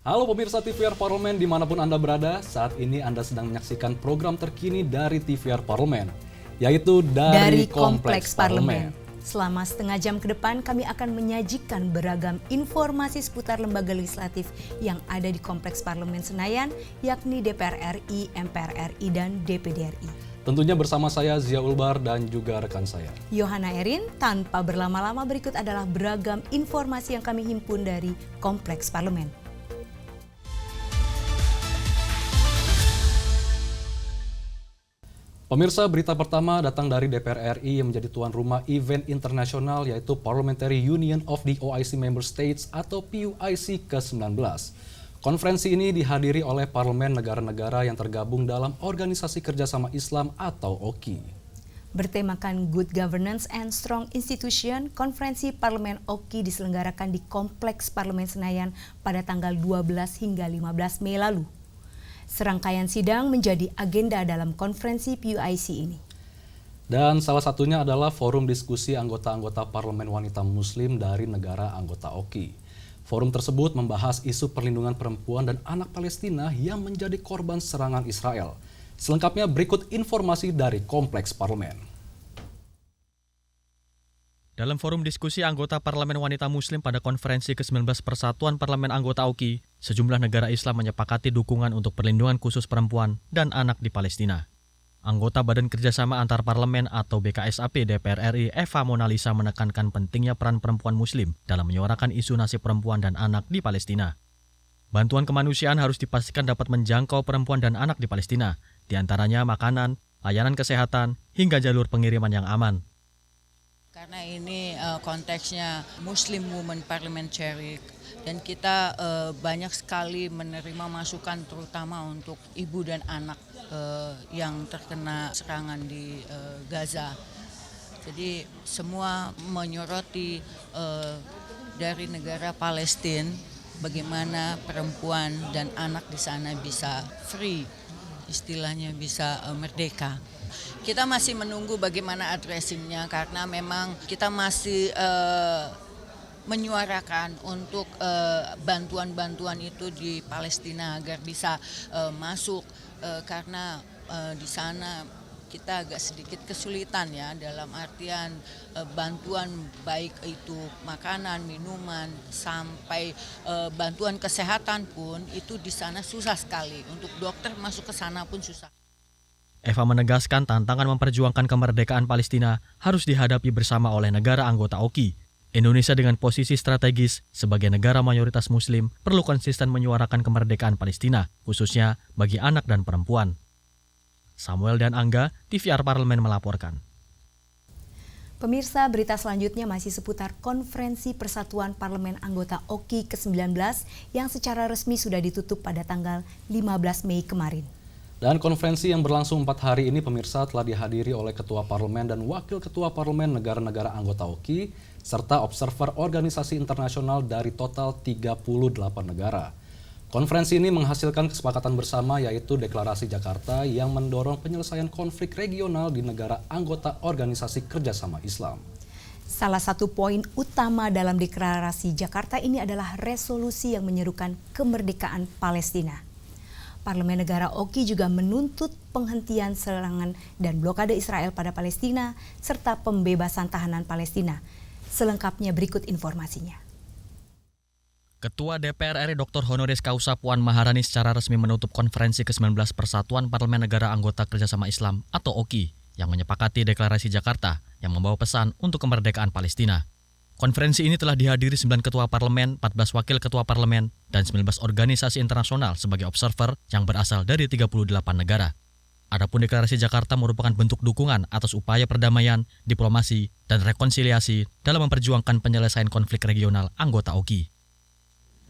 Halo pemirsa TVR Parlemen dimanapun Anda berada, saat ini Anda sedang menyaksikan program terkini dari TVR Parlemen, yaitu dari Kompleks Parlemen. Selama setengah jam ke depan kami akan menyajikan beragam informasi seputar lembaga legislatif yang ada di Kompleks Parlemen Senayan, yakni DPR RI, MPR RI, dan DPD RI. Tentunya bersama saya Zia Ulbar dan juga rekan saya Yohana Erin. Tanpa berlama-lama, berikut adalah beragam informasi yang kami himpun dari Kompleks Parlemen. Pemirsa, berita pertama datang dari DPR RI yang menjadi tuan rumah event internasional yaitu Parliamentary Union of the OIC Member States atau PUIC ke-19. Konferensi ini dihadiri oleh parlemen negara-negara yang tergabung dalam Organisasi Kerjasama Islam atau OKI. Bertemakan Good Governance and Strong Institution, konferensi Parlemen OKI diselenggarakan di Kompleks Parlemen Senayan pada tanggal 12 hingga 15 Mei lalu. Serangkaian sidang menjadi agenda dalam konferensi PUIC ini. Dan salah satunya adalah forum diskusi anggota-anggota Parlemen Wanita Muslim dari negara anggota OKI. Forum tersebut membahas isu perlindungan perempuan dan anak Palestina yang menjadi korban serangan Israel. Selengkapnya berikut informasi dari Kompleks Parlemen. Dalam forum diskusi anggota Parlemen Wanita Muslim pada konferensi ke-19 Persatuan Parlemen Anggota OKI, sejumlah negara Islam menyepakati dukungan untuk perlindungan khusus perempuan dan anak di Palestina. Anggota Badan Kerjasama Antar Parlemen atau BKSAP DPR RI Eva Monalisa menekankan pentingnya peran perempuan Muslim dalam menyuarakan isu nasib perempuan dan anak di Palestina. Bantuan kemanusiaan harus dipastikan dapat menjangkau perempuan dan anak di Palestina, di antaranya makanan, layanan kesehatan, hingga jalur pengiriman yang aman. Karena ini konteksnya Muslim Women Parliamentary dan kita banyak sekali menerima masukan terutama untuk ibu dan anak yang terkena serangan di Gaza. Jadi semua menyoroti dari negara Palestina bagaimana perempuan dan anak di sana bisa free, istilahnya bisa merdeka. Kita masih menunggu bagaimana addressingnya karena memang kita masih menyuarakan untuk bantuan-bantuan itu di Palestina agar bisa masuk karena di sana kita agak sedikit kesulitan ya dalam artian bantuan baik itu makanan, minuman sampai bantuan kesehatan pun itu di sana susah sekali. Untuk dokter masuk ke sana pun susah. Eva menegaskan tantangan memperjuangkan kemerdekaan Palestina harus dihadapi bersama oleh negara anggota OKI. Indonesia dengan posisi strategis sebagai negara mayoritas Muslim perlu konsisten menyuarakan kemerdekaan Palestina, khususnya bagi anak dan perempuan. Samuel dan Angga, TVR Parlemen melaporkan. Pemirsa, berita selanjutnya masih seputar konferensi Persatuan Parlemen Anggota OKI ke-19 yang secara resmi sudah ditutup pada tanggal 15 Mei kemarin. Dan konferensi yang berlangsung 4 hari ini pemirsa telah dihadiri oleh Ketua Parlemen dan Wakil Ketua Parlemen negara-negara anggota OKI, serta observer organisasi internasional dari total 38 negara. Konferensi ini menghasilkan kesepakatan bersama yaitu Deklarasi Jakarta yang mendorong penyelesaian konflik regional di negara anggota Organisasi Kerjasama Islam. Salah satu poin utama dalam Deklarasi Jakarta ini adalah resolusi yang menyerukan kemerdekaan Palestina. Parlemen negara OKI juga menuntut penghentian serangan dan blokade Israel pada Palestina serta pembebasan tahanan Palestina. Selengkapnya berikut informasinya. Ketua DPR RI Dr. Honoris Causa Puan Maharani secara resmi menutup konferensi ke-19 Persatuan Parlemen Negara Anggota Kerjasama Islam atau OKI yang menyepakati Deklarasi Jakarta yang membawa pesan untuk kemerdekaan Palestina. Konferensi ini telah dihadiri 9 ketua parlemen, 14 wakil ketua parlemen, dan 19 organisasi internasional sebagai observer yang berasal dari 38 negara. Adapun Deklarasi Jakarta merupakan bentuk dukungan atas upaya perdamaian, diplomasi, dan rekonsiliasi dalam memperjuangkan penyelesaian konflik regional anggota OKI.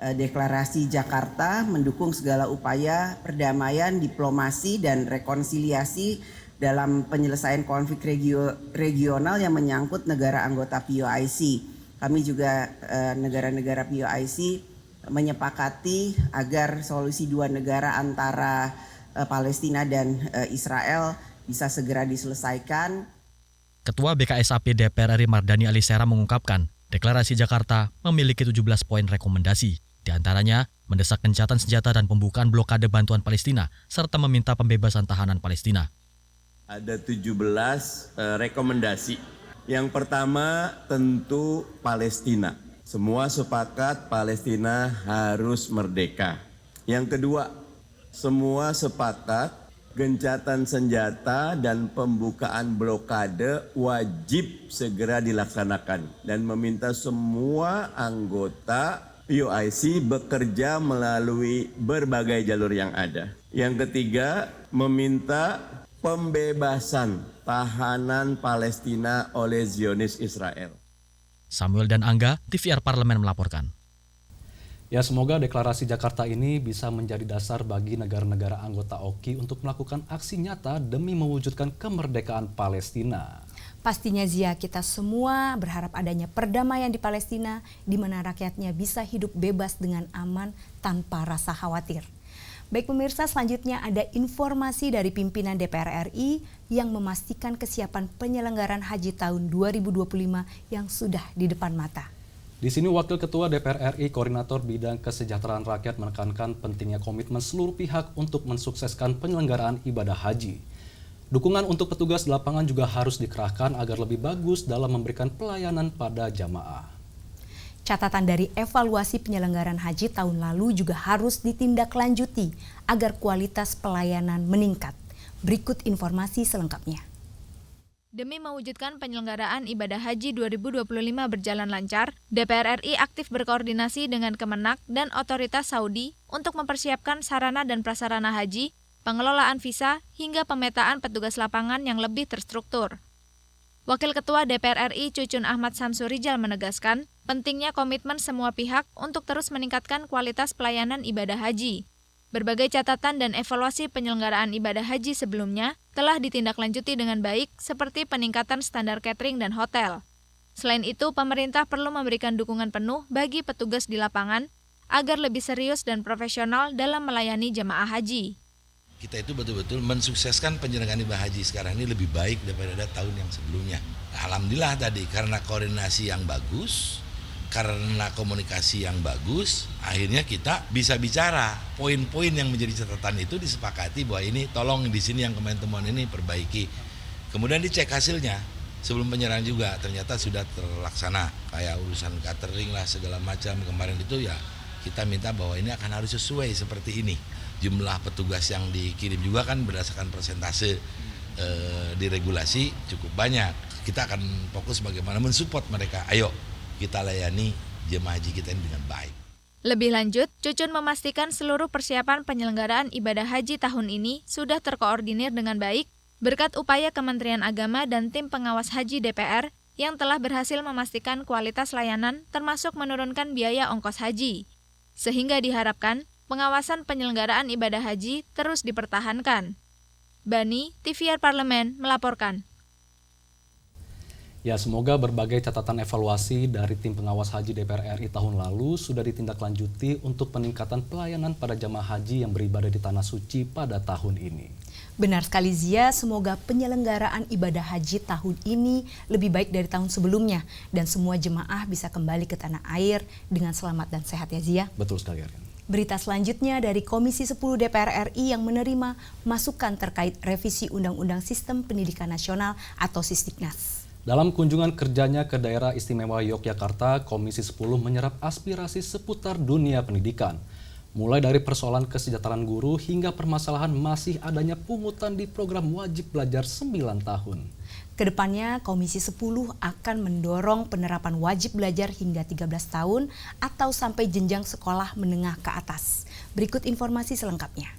Deklarasi Jakarta mendukung segala upaya perdamaian, diplomasi, dan rekonsiliasi dalam penyelesaian konflik regional yang menyangkut negara anggota PUIC. Kami juga negara-negara PUIC menyepakati agar solusi dua negara antara Palestina dan Israel bisa segera diselesaikan. Ketua BKSAP DPR RI Mardani Alisera mengungkapkan, Deklarasi Jakarta memiliki 17 poin rekomendasi. Di antaranya, mendesak gencatan senjata dan pembukaan blokade bantuan Palestina, serta meminta pembebasan tahanan Palestina. Ada 17 rekomendasi. Yang pertama tentu Palestina. Semua sepakat Palestina harus merdeka. Yang kedua, semua sepakat gencatan senjata dan pembukaan blokade wajib segera dilaksanakan dan meminta semua anggota POIC bekerja melalui berbagai jalur yang ada. Yang ketiga, meminta pembebasan tahanan Palestina oleh Zionis Israel. Samuel dan Angga, TVR Parlemen melaporkan. Ya, semoga deklarasi Jakarta ini bisa menjadi dasar bagi negara-negara anggota OKI untuk melakukan aksi nyata demi mewujudkan kemerdekaan Palestina. Pastinya Zia, kita semua berharap adanya perdamaian di Palestina di mana rakyatnya bisa hidup bebas dengan aman tanpa rasa khawatir. Baik pemirsa, selanjutnya ada informasi dari pimpinan DPR RI yang memastikan kesiapan penyelenggaraan haji tahun 2025 yang sudah di depan mata. Di sini Wakil Ketua DPR RI Koordinator Bidang Kesejahteraan Rakyat menekankan pentingnya komitmen seluruh pihak untuk mensukseskan penyelenggaraan ibadah haji. Dukungan untuk petugas di lapangan juga harus dikerahkan agar lebih bagus dalam memberikan pelayanan pada jamaah. Catatan dari evaluasi penyelenggaraan haji tahun lalu juga harus ditindaklanjuti agar kualitas pelayanan meningkat. Berikut informasi selengkapnya. Demi mewujudkan penyelenggaraan ibadah haji 2025 berjalan lancar, DPR RI aktif berkoordinasi dengan Kemenak dan otoritas Saudi untuk mempersiapkan sarana dan prasarana haji, pengelolaan visa, hingga pemetaan petugas lapangan yang lebih terstruktur. Wakil Ketua DPR RI Cucun Ahmad Samsurijal menegaskan pentingnya komitmen semua pihak untuk terus meningkatkan kualitas pelayanan ibadah haji. Berbagai catatan dan evaluasi penyelenggaraan ibadah haji sebelumnya telah ditindaklanjuti dengan baik seperti peningkatan standar catering dan hotel. Selain itu, pemerintah perlu memberikan dukungan penuh bagi petugas di lapangan agar lebih serius dan profesional dalam melayani jemaah haji. Kita itu betul-betul mensukseskan penyelenggaraan ibadah haji sekarang ini lebih baik daripada tahun yang sebelumnya. Alhamdulillah tadi karena koordinasi yang bagus, karena komunikasi yang bagus, akhirnya kita bisa bicara poin-poin yang menjadi catatan itu disepakati bahwa ini tolong di sini yang kemarin temuan ini perbaiki. Kemudian dicek hasilnya sebelum penyerahan juga ternyata sudah terlaksana. Kayak urusan catering lah segala macam kemarin itu ya kita minta bahwa ini akan harus sesuai seperti ini. Jumlah petugas yang dikirim juga kan berdasarkan persentase diregulasi cukup banyak. Kita akan fokus bagaimana mensupport mereka. Ayo kita layani jemaah haji kita ini dengan baik. Lebih lanjut, Cucun memastikan seluruh persiapan penyelenggaraan ibadah haji tahun ini sudah terkoordinir dengan baik berkat upaya Kementerian Agama dan tim pengawas haji DPR yang telah berhasil memastikan kualitas layanan termasuk menurunkan biaya ongkos haji. Sehingga diharapkan pengawasan penyelenggaraan ibadah haji terus dipertahankan. Bani, TVR Parlemen melaporkan. Ya, semoga berbagai catatan evaluasi dari tim pengawas haji DPR RI tahun lalu sudah ditindaklanjuti untuk peningkatan pelayanan pada jamaah haji yang beribadah di Tanah Suci pada tahun ini. Benar sekali Zia, semoga penyelenggaraan ibadah haji tahun ini lebih baik dari tahun sebelumnya dan semua jemaah bisa kembali ke tanah air dengan selamat dan sehat ya Zia. Betul sekali, Aryan. Berita selanjutnya dari Komisi 10 DPR RI yang menerima masukan terkait revisi Undang-Undang Sistem Pendidikan Nasional atau Sisdiknas. Dalam kunjungan kerjanya ke daerah istimewa Yogyakarta, Komisi 10 menyerap aspirasi seputar dunia pendidikan. Mulai dari persoalan kesejahteraan guru hingga permasalahan masih adanya pungutan di program wajib belajar 9 tahun. Kedepannya, Komisi 10 akan mendorong penerapan wajib belajar hingga 13 tahun atau sampai jenjang sekolah menengah ke atas. Berikut informasi selengkapnya.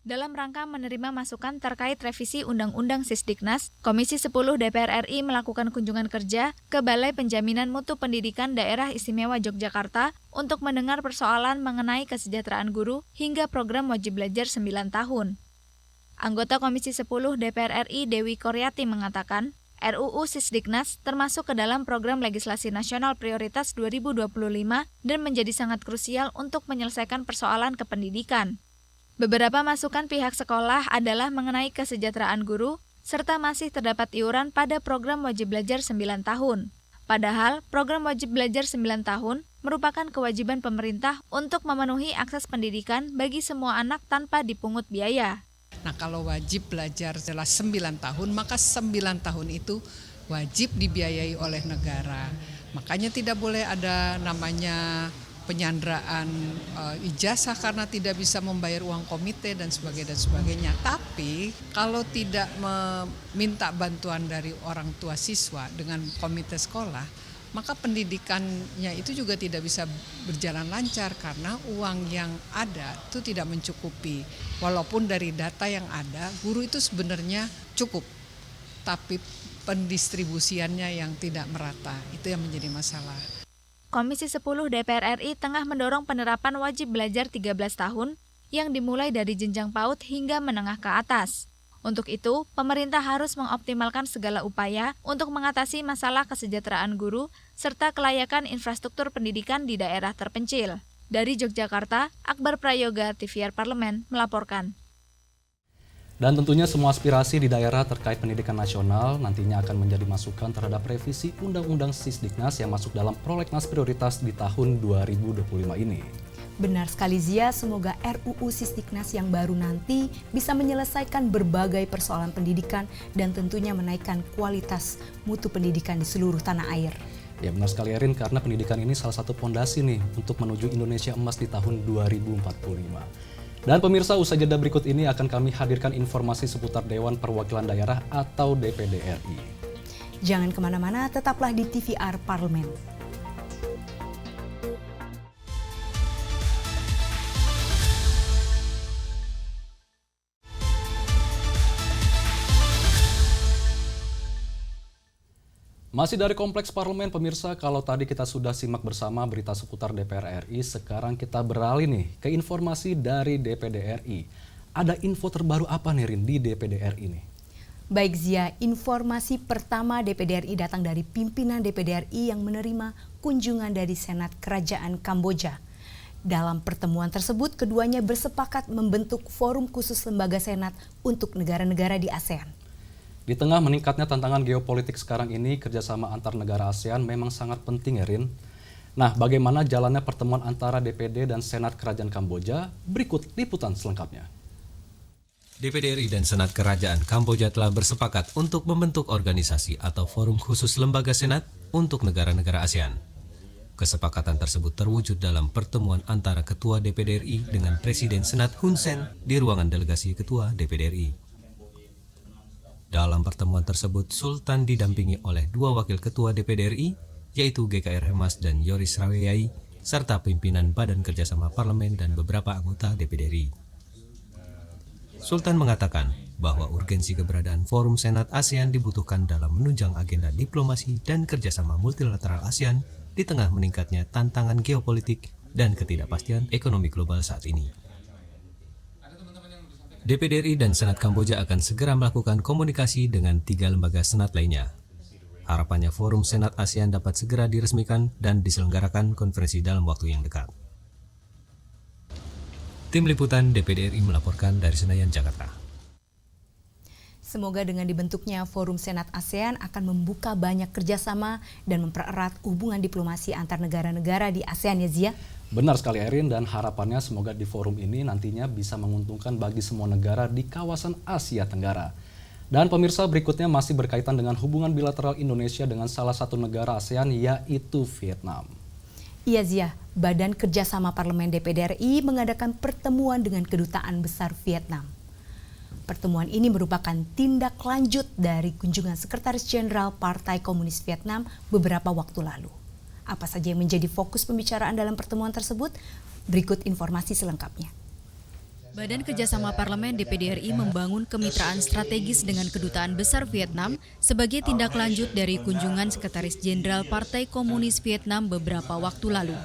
Dalam rangka menerima masukan terkait revisi Undang-Undang Sisdiknas, Komisi 10 DPR RI melakukan kunjungan kerja ke Balai Penjaminan Mutu Pendidikan Daerah Istimewa Yogyakarta untuk mendengar persoalan mengenai kesejahteraan guru hingga program wajib belajar 9 tahun. Anggota Komisi 10 DPR RI Dewi Koryati mengatakan, RUU Sisdiknas termasuk ke dalam program legislasi nasional prioritas 2025 dan menjadi sangat krusial untuk menyelesaikan persoalan kependidikan. Beberapa masukan pihak sekolah adalah mengenai kesejahteraan guru, serta masih terdapat iuran pada program wajib belajar 9 tahun. Padahal, program wajib belajar 9 tahun merupakan kewajiban pemerintah untuk memenuhi akses pendidikan bagi semua anak tanpa dipungut biaya. Nah, kalau wajib belajar setelah 9 tahun, maka 9 tahun itu wajib dibiayai oleh negara. Makanya tidak boleh ada namanya penyanderaan ijazah karena tidak bisa membayar uang komite dan sebagainya. Tapi kalau tidak meminta bantuan dari orang tua siswa dengan komite sekolah, maka pendidikannya itu juga tidak bisa berjalan lancar karena uang yang ada itu tidak mencukupi. Walaupun dari data yang ada, guru itu sebenarnya cukup, tapi pendistribusiannya yang tidak merata, itu yang menjadi masalah. Komisi 10 DPR RI tengah mendorong penerapan wajib belajar 13 tahun yang dimulai dari jenjang PAUD hingga menengah ke atas. Untuk itu, pemerintah harus mengoptimalkan segala upaya untuk mengatasi masalah kesejahteraan guru serta kelayakan infrastruktur pendidikan di daerah terpencil. Dari Yogyakarta, Akbar Prayoga, TVR Parlemen, melaporkan. Dan tentunya semua aspirasi di daerah terkait pendidikan nasional nantinya akan menjadi masukan terhadap revisi Undang-Undang Sisdiknas yang masuk dalam prolegnas prioritas di tahun 2025 ini. Benar sekali Zia, semoga RUU Sisdiknas yang baru nanti bisa menyelesaikan berbagai persoalan pendidikan dan tentunya menaikkan kualitas mutu pendidikan di seluruh tanah air. Ya benar sekali Erin, karena pendidikan ini salah satu pondasi nih untuk menuju Indonesia Emas di tahun 2045. Dan pemirsa, usai jeda berikut ini akan kami hadirkan informasi seputar Dewan Perwakilan Daerah atau DPD RI. Jangan kemana-mana, tetaplah di TVR Parlemen. Masih dari Kompleks Parlemen, pemirsa, kalau tadi kita sudah simak bersama berita seputar DPR RI, sekarang kita beralih nih ke informasi dari DPD RI. Ada info terbaru apa nih Rin di DPD RI nih? Baik Zia, informasi pertama DPD RI datang dari pimpinan DPD RI yang menerima kunjungan dari Senat Kerajaan Kamboja. Dalam pertemuan tersebut, keduanya bersepakat membentuk forum khusus lembaga Senat untuk negara-negara di ASEAN. Di tengah meningkatnya tantangan geopolitik sekarang ini, kerjasama antar negara ASEAN memang sangat penting ya Rin. Nah, bagaimana jalannya pertemuan antara DPD dan Senat Kerajaan Kamboja? Berikut liputan selengkapnya. DPD RI dan Senat Kerajaan Kamboja telah bersepakat untuk membentuk organisasi atau forum khusus lembaga Senat untuk negara-negara ASEAN. Kesepakatan tersebut terwujud dalam pertemuan antara Ketua DPD RI dengan Presiden Senat Hun Sen di ruangan delegasi Ketua DPD RI. Dalam pertemuan tersebut, Sultan didampingi oleh dua wakil ketua DPD RI, yaitu GKR Hemas dan Yoris Raweyai, serta pimpinan Badan Kerjasama Parlemen dan beberapa anggota DPD RI. Sultan mengatakan bahwa urgensi keberadaan Forum Senat ASEAN dibutuhkan dalam menunjang agenda diplomasi dan kerjasama multilateral ASEAN di tengah meningkatnya tantangan geopolitik dan ketidakpastian ekonomi global saat ini. DPD RI dan Senat Kamboja akan segera melakukan komunikasi dengan 3 lembaga Senat lainnya. Harapannya Forum Senat ASEAN dapat segera diresmikan dan diselenggarakan konferensi dalam waktu yang dekat. Tim Liputan DPD RI melaporkan dari Senayan, Jakarta. Semoga dengan dibentuknya Forum Senat ASEAN akan membuka banyak kerjasama dan mempererat hubungan diplomasi antar negara-negara di ASEAN ya Zia? Benar sekali Erin, dan harapannya semoga di forum ini nantinya bisa menguntungkan bagi semua negara di kawasan Asia Tenggara. Dan pemirsa, berikutnya masih berkaitan dengan hubungan bilateral Indonesia dengan salah satu negara ASEAN, yaitu Vietnam. Iya Zia, Badan Kerjasama Parlemen DPD RI mengadakan pertemuan dengan Kedutaan Besar Vietnam. Pertemuan ini merupakan tindak lanjut dari kunjungan Sekretaris Jenderal Partai Komunis Vietnam beberapa waktu lalu. Apa saja yang menjadi fokus pembicaraan dalam pertemuan tersebut? Berikut informasi selengkapnya. Badan Kerjasama Parlemen DPD RI membangun kemitraan strategis dengan Kedutaan Besar Vietnam sebagai tindak lanjut dari kunjungan Sekretaris Jenderal Partai Komunis Vietnam beberapa waktu lalu.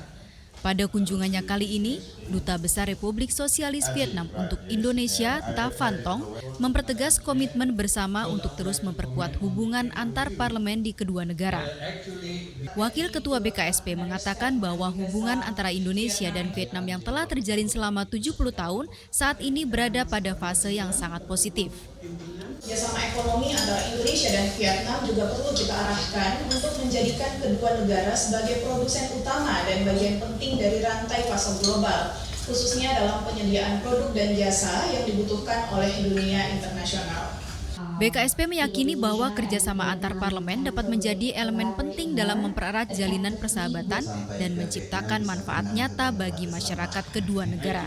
Pada kunjungannya kali ini, Duta Besar Republik Sosialis Vietnam untuk Indonesia, Ta Van Tong, mempertegas komitmen bersama untuk terus memperkuat hubungan antar parlemen di kedua negara. Wakil Ketua BKSP mengatakan bahwa hubungan antara Indonesia dan Vietnam yang telah terjalin selama 70 tahun saat ini berada pada fase yang sangat positif. Kerjasama ekonomi antara Indonesia dan Vietnam juga perlu kita arahkan untuk menjadikan kedua negara sebagai produsen utama dan bagian penting dari rantai pasar global, khususnya dalam penyediaan produk dan jasa yang dibutuhkan oleh dunia internasional. BKSP meyakini bahwa kerjasama antar parlemen dapat menjadi elemen penting dalam mempererat jalinan persahabatan dan menciptakan manfaat nyata bagi masyarakat kedua negara.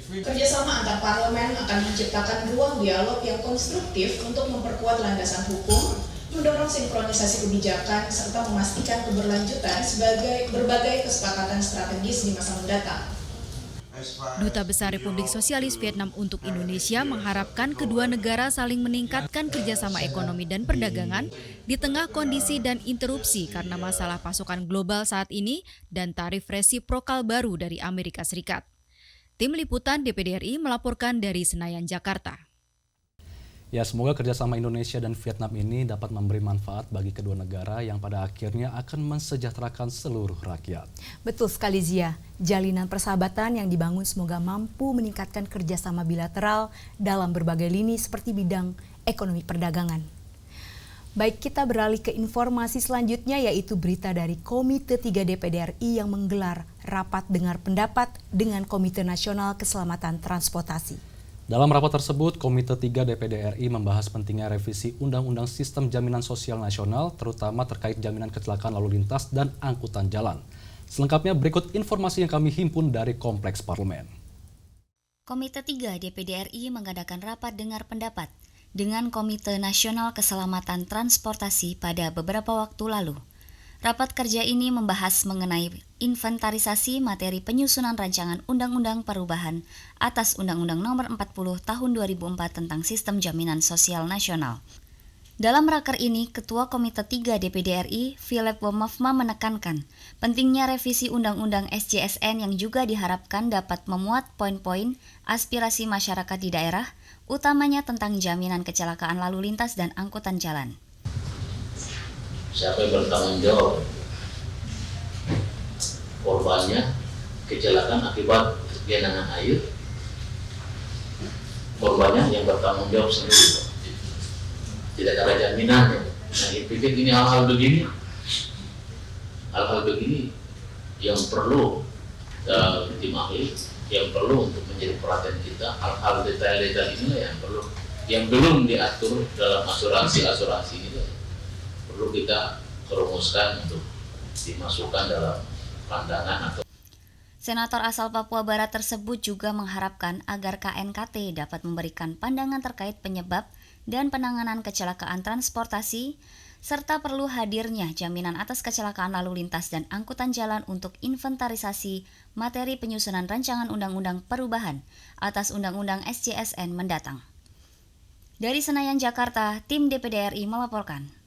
Kerjasama antar parlemen akan menciptakan ruang dialog yang konstruktif untuk memperkuat landasan hukum, mendorong sinkronisasi kebijakan, serta memastikan keberlanjutan sebagai berbagai kesepakatan strategis di masa mendatang. Duta Besar Republik Sosialis Vietnam untuk Indonesia mengharapkan kedua negara saling meningkatkan kerjasama ekonomi dan perdagangan di tengah kondisi dan interupsi karena masalah pasokan global saat ini dan tarif resiprokal baru dari Amerika Serikat. Tim Liputan DPD RI melaporkan dari Senayan, Jakarta. Ya, semoga kerjasama Indonesia dan Vietnam ini dapat memberi manfaat bagi kedua negara yang pada akhirnya akan mensejahterakan seluruh rakyat. Betul sekali Zia, jalinan persahabatan yang dibangun semoga mampu meningkatkan kerjasama bilateral dalam berbagai lini seperti bidang ekonomi perdagangan. Baik, kita beralih ke informasi selanjutnya yaitu berita dari Komite 3 DPD RI yang menggelar rapat dengar pendapat dengan Komite Nasional Keselamatan Transportasi. Dalam rapat tersebut, Komite 3 DPD RI membahas pentingnya revisi Undang-Undang Sistem Jaminan Sosial Nasional, terutama terkait jaminan kecelakaan lalu lintas dan angkutan jalan. Selengkapnya berikut informasi yang kami himpun dari Kompleks Parlemen. Komite 3 DPD RI mengadakan rapat dengar pendapat dengan Komite Nasional Keselamatan Transportasi pada beberapa waktu lalu. Rapat kerja ini membahas mengenai inventarisasi materi penyusunan rancangan Undang-Undang Perubahan atas Undang-Undang Nomor 40 Tahun 2004 tentang Sistem Jaminan Sosial Nasional. Dalam raker ini, Ketua Komite 3 DPD RI, Philip Womafma menekankan pentingnya revisi Undang-Undang SJSN yang juga diharapkan dapat memuat poin-poin aspirasi masyarakat di daerah, utamanya tentang jaminan kecelakaan lalu lintas dan angkutan jalan. Siapa yang bertanggung jawab korbannya kecelakaan akibat genangan air, korbannya yang bertanggung jawab sendiri, tidak ada jaminannya. Nah, pikir ini hal-hal begini yang perlu tim ahli, yang perlu untuk menjadi perhatian kita. Hal-hal detail-detail inilah yang belum diatur dalam asuransi ini. Perlu kita rumuskan untuk dimasukkan dalam pandangan atau. Senator asal Papua Barat tersebut juga mengharapkan agar KNKT dapat memberikan pandangan terkait penyebab dan penanganan kecelakaan transportasi, serta perlu hadirnya jaminan atas kecelakaan lalu lintas dan angkutan jalan untuk inventarisasi materi penyusunan rancangan Undang-Undang Perubahan atas Undang-Undang SJSN mendatang. Dari Senayan, Jakarta, tim DPD RI melaporkan.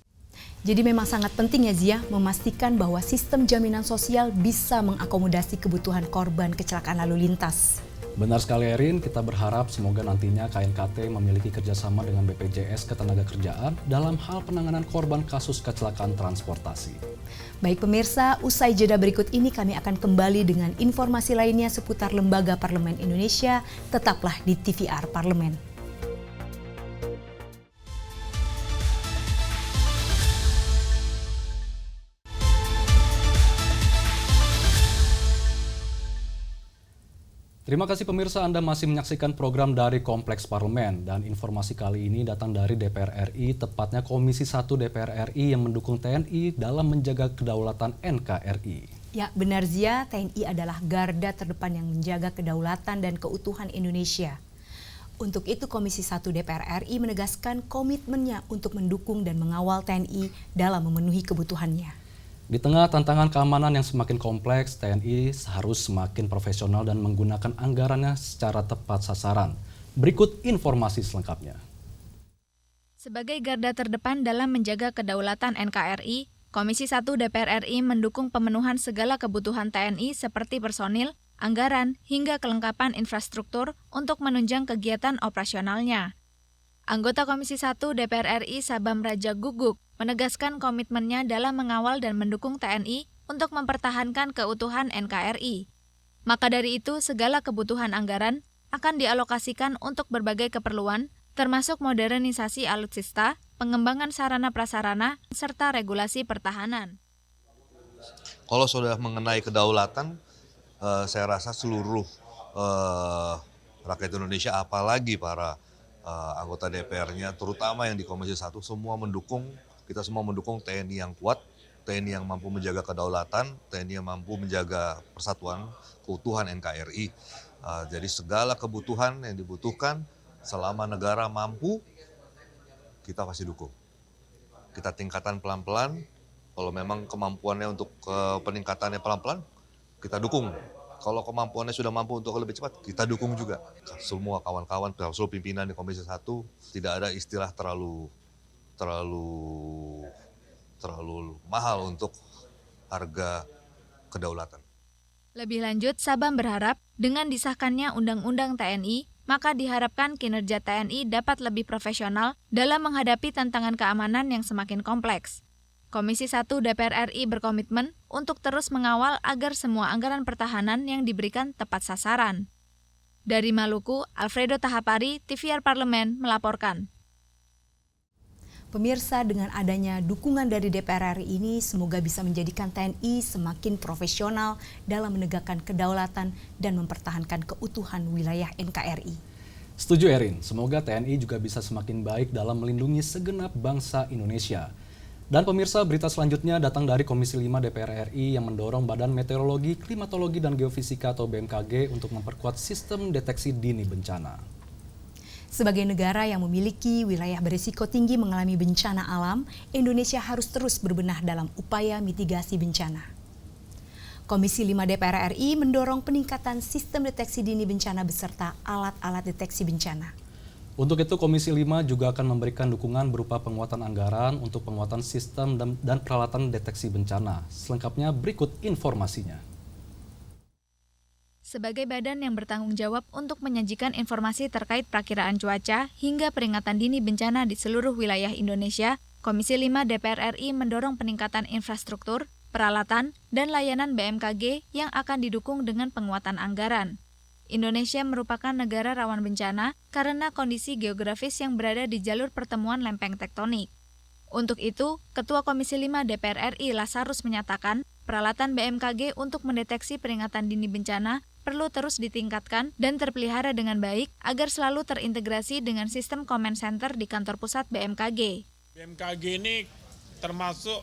Jadi memang sangat penting ya Zia memastikan bahwa sistem jaminan sosial bisa mengakomodasi kebutuhan korban kecelakaan lalu lintas. Benar sekali Erin, kita berharap semoga nantinya KNKT memiliki kerjasama dengan BPJS Ketenagakerjaan dalam hal penanganan korban kasus kecelakaan transportasi. Baik pemirsa, usai jeda berikut ini kami akan kembali dengan informasi lainnya seputar Lembaga Parlemen Indonesia. Tetaplah di TVR Parlemen. Terima kasih pemirsa, Anda masih menyaksikan program dari Kompleks Parlemen dan informasi kali ini datang dari DPR RI, tepatnya Komisi 1 DPR RI yang mendukung TNI dalam menjaga kedaulatan NKRI. Ya, benar Zia, TNI adalah garda terdepan yang menjaga kedaulatan dan keutuhan Indonesia. Untuk itu Komisi 1 DPR RI menegaskan komitmennya untuk mendukung dan mengawal TNI dalam memenuhi kebutuhannya. Di tengah tantangan keamanan yang semakin kompleks, TNI harus semakin profesional dan menggunakan anggarannya secara tepat sasaran. Berikut informasi selengkapnya. Sebagai garda terdepan dalam menjaga kedaulatan NKRI, Komisi 1 DPR RI mendukung pemenuhan segala kebutuhan TNI seperti personil, anggaran, hingga kelengkapan infrastruktur untuk menunjang kegiatan operasionalnya. Anggota Komisi 1 DPR RI Sabam Raja Guguk menegaskan komitmennya dalam mengawal dan mendukung TNI untuk mempertahankan keutuhan NKRI. Maka dari itu, segala kebutuhan anggaran akan dialokasikan untuk berbagai keperluan, termasuk modernisasi alutsista, pengembangan sarana-prasarana, serta regulasi pertahanan. Kalau sudah mengenai kedaulatan, saya rasa seluruh rakyat Indonesia, apalagi para anggota DPR-nya, terutama yang di Komisi 1, kita semua mendukung TNI yang kuat, TNI yang mampu menjaga kedaulatan, TNI yang mampu menjaga persatuan, keutuhan NKRI. Jadi segala kebutuhan yang dibutuhkan selama negara mampu, kita pasti dukung. Kita tingkatan pelan-pelan, kalau memang kemampuannya untuk peningkatannya pelan-pelan, kita dukung. Kalau kemampuannya sudah mampu untuk lebih cepat, kita dukung juga. Semua kawan-kawan, seluruh pimpinan di Komisi 1, tidak ada istilah terlalu mahal untuk harga kedaulatan. Lebih lanjut, Sabam berharap dengan disahkannya Undang-Undang TNI, maka diharapkan kinerja TNI dapat lebih profesional dalam menghadapi tantangan keamanan yang semakin kompleks. Komisi 1 DPR RI berkomitmen untuk terus mengawal agar semua anggaran pertahanan yang diberikan tepat sasaran. Dari Maluku, Alfredo Tahapari, TVR Parlemen melaporkan. Pemirsa, dengan adanya dukungan dari DPR RI ini, semoga bisa menjadikan TNI semakin profesional dalam menegakkan kedaulatan dan mempertahankan keutuhan wilayah NKRI. Setuju Erin, semoga TNI juga bisa semakin baik dalam melindungi segenap bangsa Indonesia. Dan pemirsa, berita selanjutnya datang dari Komisi 5 DPR RI yang mendorong Badan Meteorologi, Klimatologi, dan Geofisika atau BMKG untuk memperkuat sistem deteksi dini bencana. Sebagai negara yang memiliki wilayah berisiko tinggi mengalami bencana alam, Indonesia harus terus berbenah dalam upaya mitigasi bencana. Komisi 5 DPR RI mendorong peningkatan sistem deteksi dini bencana beserta alat-alat deteksi bencana. Untuk itu, Komisi 5 juga akan memberikan dukungan berupa penguatan anggaran untuk penguatan sistem dan peralatan deteksi bencana. Selengkapnya berikut informasinya. Sebagai badan yang bertanggung jawab untuk menyajikan informasi terkait perakiraan cuaca hingga peringatan dini bencana di seluruh wilayah Indonesia, Komisi 5 DPR RI mendorong peningkatan infrastruktur, peralatan, dan layanan BMKG yang akan didukung dengan penguatan anggaran. Indonesia merupakan negara rawan bencana karena kondisi geografis yang berada di jalur pertemuan lempeng tektonik. Untuk itu, Ketua Komisi 5 DPR RI Lazarus menyatakan, peralatan BMKG untuk mendeteksi peringatan dini bencana perlu terus ditingkatkan dan terpelihara dengan baik agar selalu terintegrasi dengan sistem command center di kantor pusat BMKG. BMKG ini termasuk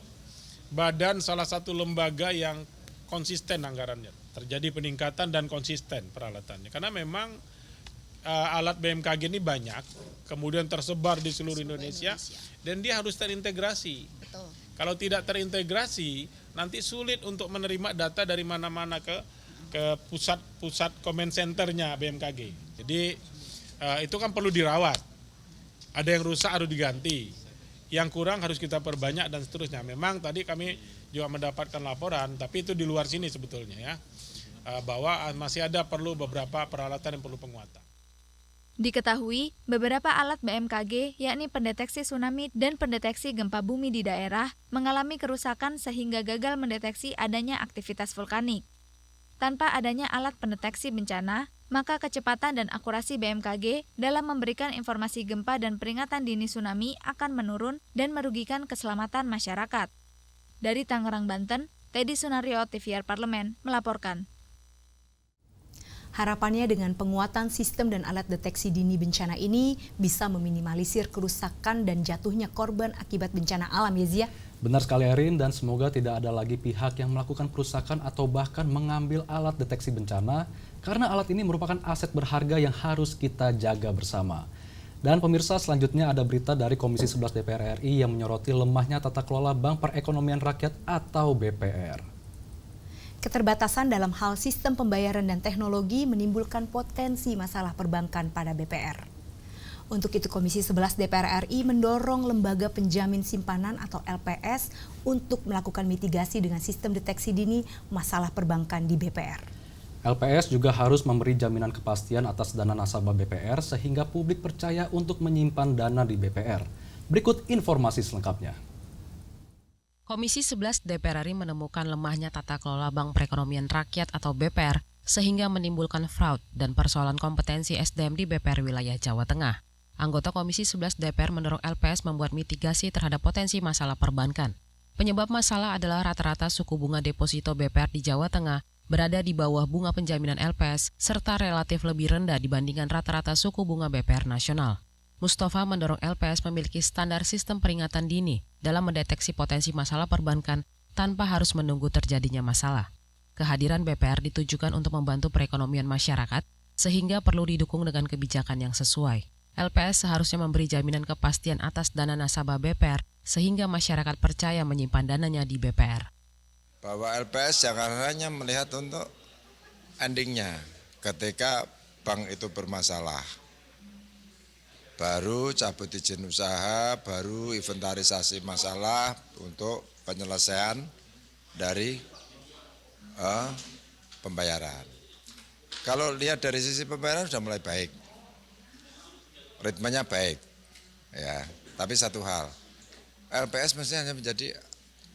badan salah satu lembaga yang konsisten anggarannya. Terjadi peningkatan dan konsisten peralatannya. Karena memang alat BMKG ini banyak, kemudian tersebar di seluruh Indonesia, dan dia harus terintegrasi. Betul. Kalau tidak terintegrasi, nanti sulit untuk menerima data dari mana-mana ke pusat command centernya BMKG. Jadi itu kan perlu dirawat. Ada yang rusak harus diganti. Yang kurang harus kita perbanyak dan seterusnya. Memang tadi kami juga mendapatkan laporan, tapi itu di luar sini sebetulnya ya. Bahwa masih ada perlu beberapa peralatan yang perlu penguatan. Diketahui, beberapa alat BMKG, yakni pendeteksi tsunami dan pendeteksi gempa bumi di daerah, mengalami kerusakan sehingga gagal mendeteksi adanya aktivitas vulkanik. Tanpa adanya alat pendeteksi bencana, maka kecepatan dan akurasi BMKG dalam memberikan informasi gempa dan peringatan dini tsunami akan menurun dan merugikan keselamatan masyarakat. Dari Tangerang, Banten, Teddy Sunario, TVR Parlemen, melaporkan. Harapannya dengan penguatan sistem dan alat deteksi dini bencana ini bisa meminimalisir kerusakan dan jatuhnya korban akibat bencana alam, ya Zia? Benar sekali Erin, dan semoga tidak ada lagi pihak yang melakukan perusakan atau bahkan mengambil alat deteksi bencana, karena alat ini merupakan aset berharga yang harus kita jaga bersama. Dan pemirsa, selanjutnya ada berita dari Komisi 11 DPR RI yang menyoroti lemahnya tata kelola Bank Perekonomian Rakyat atau BPR. Keterbatasan dalam hal sistem pembayaran dan teknologi menimbulkan potensi masalah perbankan pada BPR. Untuk itu Komisi 11 DPR RI mendorong Lembaga Penjamin Simpanan atau LPS untuk melakukan mitigasi dengan sistem deteksi dini masalah perbankan di BPR. LPS juga harus memberi jaminan kepastian atas dana nasabah BPR sehingga publik percaya untuk menyimpan dana di BPR. Berikut informasi selengkapnya. Komisi 11 DPR RI menemukan lemahnya tata kelola Bank Perekonomian Rakyat atau BPR sehingga menimbulkan fraud dan persoalan kompetensi SDM di BPR wilayah Jawa Tengah. Anggota Komisi 11 DPR mendorong LPS membuat mitigasi terhadap potensi masalah perbankan. Penyebab masalah adalah rata-rata suku bunga deposito BPR di Jawa Tengah berada di bawah bunga penjaminan LPS serta relatif lebih rendah dibandingkan rata-rata suku bunga BPR nasional. Mustafa mendorong LPS memiliki standar sistem peringatan dini dalam mendeteksi potensi masalah perbankan tanpa harus menunggu terjadinya masalah. Kehadiran BPR ditujukan untuk membantu perekonomian masyarakat sehingga perlu didukung dengan kebijakan yang sesuai. LPS seharusnya memberi jaminan kepastian atas dana nasabah BPR sehingga masyarakat percaya menyimpan dananya di BPR. Bahwa LPS jangan hanya melihat untuk endingnya ketika bank itu bermasalah. Baru cabut izin usaha, baru inventarisasi masalah untuk penyelesaian dari pembayaran. Kalau lihat dari sisi pembayaran sudah mulai baik. Ritmenya baik, ya. Tapi satu hal, LPS mestinya hanya menjadi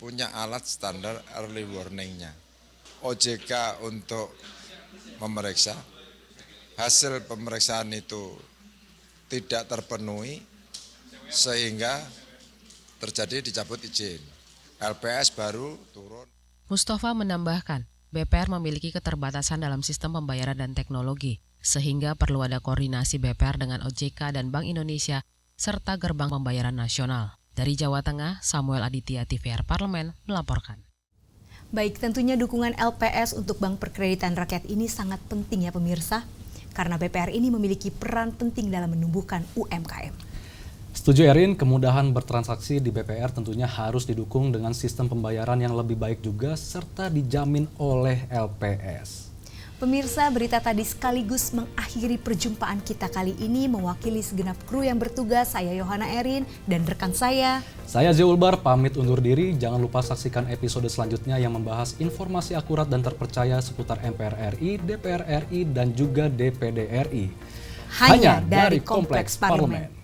punya alat standar early warning-nya. OJK untuk memeriksa, hasil pemeriksaan itu tidak terpenuhi sehingga terjadi dicabut izin. LPS baru turun. Mustafa menambahkan, BPR memiliki keterbatasan dalam sistem pembayaran dan teknologi, sehingga perlu ada koordinasi BPR dengan OJK dan Bank Indonesia, serta gerbang pembayaran nasional. Dari Jawa Tengah, Samuel Aditya, TVR Parlemen, melaporkan. Baik, tentunya dukungan LPS untuk Bank Perkreditan Rakyat ini sangat penting ya pemirsa, karena BPR ini memiliki peran penting dalam menumbuhkan UMKM. Setuju Erin, kemudahan bertransaksi di BPR tentunya harus didukung dengan sistem pembayaran yang lebih baik juga, serta dijamin oleh LPS. Pemirsa, berita tadi sekaligus mengakhiri perjumpaan kita kali ini. Mewakili segenap kru yang bertugas, saya Yohana Erin dan rekan saya Zeulbar, pamit undur diri. Jangan lupa saksikan episode selanjutnya yang membahas informasi akurat dan terpercaya seputar MPR RI, DPR RI, dan juga DPD RI. Hanya dari Kompleks Parlemen.